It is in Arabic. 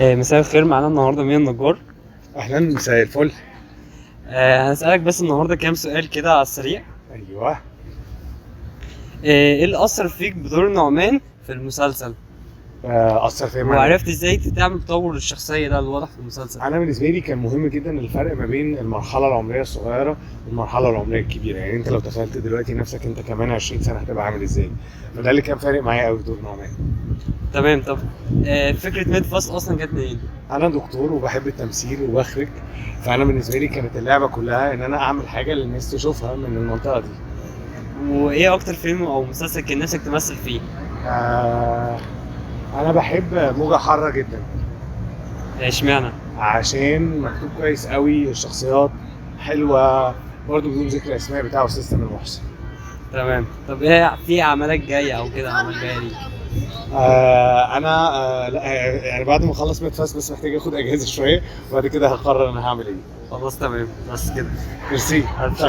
مساء الخير، معانا النهارده مين النجار. اهلا، مساء الفل. هسألك بس النهارده كام سؤال كده على السريع. ايوه. ايه اللي أثر فيك بدور نعمان في المسلسل؟ اثر فيا معنى. وعرفت ازاي تعمل تطور الشخصية ده الواضح في المسلسل؟ انا بالنسبه لي كان مهم جدا الفرق ما بين المرحله العمريه الصغيره والمرحله العمريه الكبيره. يعني انت لو تخيلت دلوقتي نفسك انت كمان 20 سنه هتبقى عامل ازاي، فده اللي كان فارق معايا قوي في دور نعمان. تمام. طب فكرة ميد فاست أصلا جت منين؟ انا دكتور وبحب التمثيل وبخرج، فانا بالنسبه لي كانت اللعبه كلها ان انا اعمل حاجه للناس تشوفها من المنطقه دي. وإيه أكتر فيلم أو مسلسل كان نفسك تمثل فيه؟ آه انا بحب موجة حارة جدا اشمعنى؟ عشان مكتوب كويس قوي، الشخصيات حلوه، برضه بدون ذكر اسماء، بتاعه سيستم المحسن. تمام. طب إيه في أعمالك جاية أو كده، أعمال جاية ليك؟ انا لا، يعني بعد ما اخلص ميد فاست بس محتاج اخد اجازه شويه، وبعد كده هقرر انا هعمل ايه. خلاص تمام، بس كده. ميرسي. ألف شكر.